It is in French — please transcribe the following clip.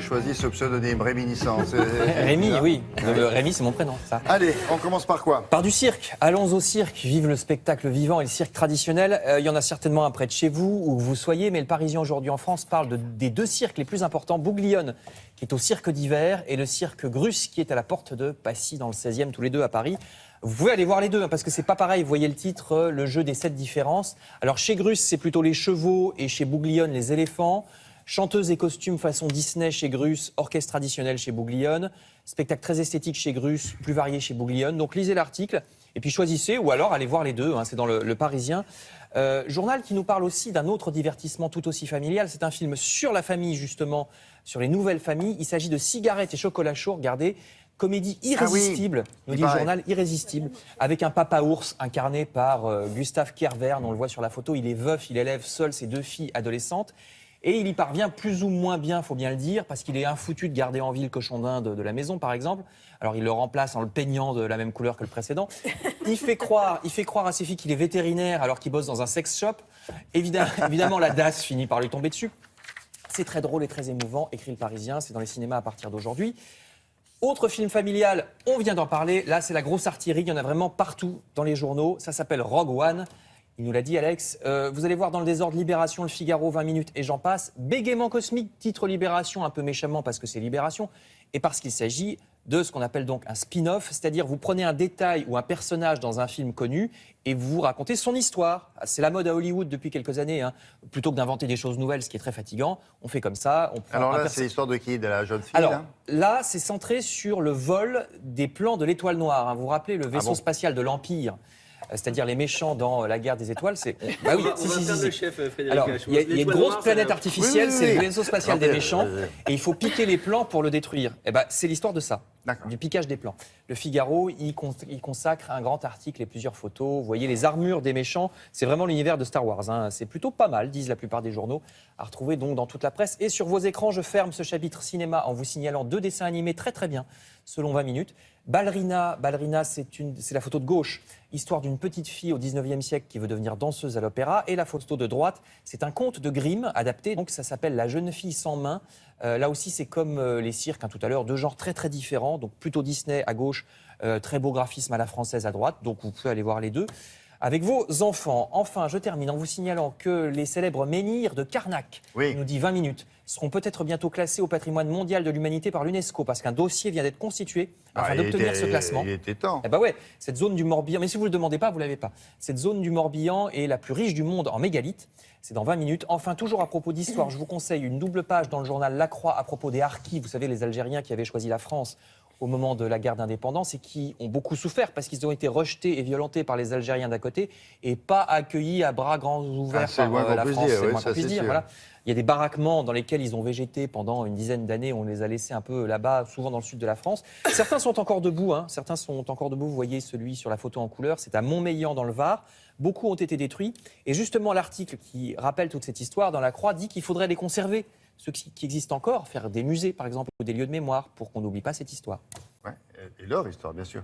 choisi ce pseudonyme, Réminiscence. Rémi, oui. Rémi, c'est mon prénom, ça. Allez, on commence par quoi? Par du cirque. Allons au cirque. Vive le spectacle vivant et le cirque traditionnel. Il y en a certainement un près de chez vous, où vous soyez, mais le Parisien aujourd'hui en France parle des deux cirques les plus importants. Bouglione, qui est au cirque d'hiver, et le cirque Grus, qui est à la porte de Passy, dans le 16e, tous les deux à Paris. Vous pouvez aller voir les deux, parce que c'est pas pareil. Vous voyez le titre, le jeu des 7 différences. Alors chez Grus, c'est plutôt les chevaux, et chez Bouglione, les éléphants. Chanteuse et costumes façon Disney chez Grus, orchestre traditionnel chez Bouglione, spectacle très esthétique chez Grus, plus varié chez Bouglione. Donc lisez l'article et puis choisissez, ou alors allez voir les deux, hein, c'est dans le Parisien. Journal qui nous parle aussi d'un autre divertissement tout aussi familial. C'est un film sur la famille, justement, sur les nouvelles familles. Il s'agit de Cigarettes et chocolat chaud, regardez. Comédie irrésistible, nous dit le journal, irrésistible, avec un papa ours incarné par Gustave Kervern. On le voit sur la photo, il est veuf, il élève seul ses 2 filles adolescentes. Et il y parvient plus ou moins bien, faut bien le dire, parce qu'il est infoutu de garder en vie le cochon d'Inde de la maison, par exemple. Alors il le remplace en le peignant de la même couleur que le précédent. Il fait croire à ses filles qu'il est vétérinaire alors qu'il bosse dans un sex shop. Évidemment, la DAS finit par lui tomber dessus. C'est très drôle et très émouvant, écrit le Parisien, c'est dans les cinémas à partir d'aujourd'hui. Autre film familial, on vient d'en parler, là c'est la grosse artillerie, il y en a vraiment partout dans les journaux, ça s'appelle Rogue One. Il nous l'a dit, Alex. Vous allez voir dans le désordre Libération, Le Figaro, 20 minutes et j'en passe. Bégaiement cosmique, titre Libération, un peu méchamment parce que c'est Libération, et parce qu'il s'agit de ce qu'on appelle donc un spin-off, c'est-à-dire vous prenez un détail ou un personnage dans un film connu et vous racontez son histoire. C'est la mode à Hollywood depuis quelques années, hein. Plutôt que d'inventer des choses nouvelles, ce qui est très fatigant, on fait comme ça. On prend Alors là, c'est l'histoire de qui? De la jeune fille? Alors là, c'est centré sur le vol des plans de l'Étoile Noire, hein. Vous vous rappelez, le vaisseau spatial de l'Empire, c'est-à-dire les méchants dans la guerre des étoiles, c'est... Bah oui, le chef, Frédéric. Alors, il y a une grosse planète artificielle, c'est le vaisseau spatial des méchants, et il faut piquer les plans pour le détruire. Et ben, c'est l'histoire de ça, du piquage des plans. Le Figaro, il consacre un grand article et plusieurs photos. Vous voyez les armures des méchants, c'est vraiment l'univers de Star Wars, hein. C'est plutôt pas mal, disent la plupart des journaux, à retrouver donc dans toute la presse. Et sur vos écrans, je ferme ce chapitre cinéma en vous signalant 2 dessins animés très très bien, selon 20 minutes. Ballerina, c'est la photo de gauche, histoire d'une petite fille au 19e siècle qui veut devenir danseuse à l'opéra. Et la photo de droite, c'est un conte de Grimm adapté, donc ça s'appelle La jeune fille sans main. Là aussi, c'est comme les cirques, hein, tout à l'heure, 2 genres très très différents, donc plutôt Disney à gauche, très beau graphisme à la française à droite, donc vous pouvez aller voir les deux. Avec vos enfants. Enfin, je termine en vous signalant que les célèbres menhirs de Karnak, nous dit 20 minutes, seront peut-être bientôt classés au patrimoine mondial de l'humanité par l'UNESCO, parce qu'un dossier vient d'être constitué afin d'obtenir ce classement. Il était temps. Eh ben ouais, cette zone du Morbihan, mais si vous ne le demandez pas, vous ne l'avez pas. Cette zone du Morbihan est la plus riche du monde en mégalithes. C'est dans 20 minutes. Enfin, toujours à propos d'histoire, je vous conseille une double page dans le journal La Croix à propos des Harkis, vous savez, les Algériens qui avaient choisi la France au moment de la guerre d'indépendance et qui ont beaucoup souffert parce qu'ils ont été rejetés et violentés par les Algériens d'à côté et pas accueillis à bras grands ouverts par la France. C'est moins qu'on puisse dire. Voilà. Il y a des baraquements dans lesquels ils ont végété pendant une dizaine d'années. On les a laissés un peu là-bas, souvent dans le sud de la France. Certains sont encore debout. Hein. Certains sont encore debout. Vous voyez celui sur la photo en couleur. C'est à Montmélian dans le Var. Beaucoup ont été détruits. Et justement, l'article qui rappelle toute cette histoire dans La Croix dit qu'il faudrait les conserver. Ceux qui existent encore, faire des musées, par exemple, ou des lieux de mémoire, pour qu'on n'oublie pas cette histoire. Ouais, et leur histoire, bien sûr.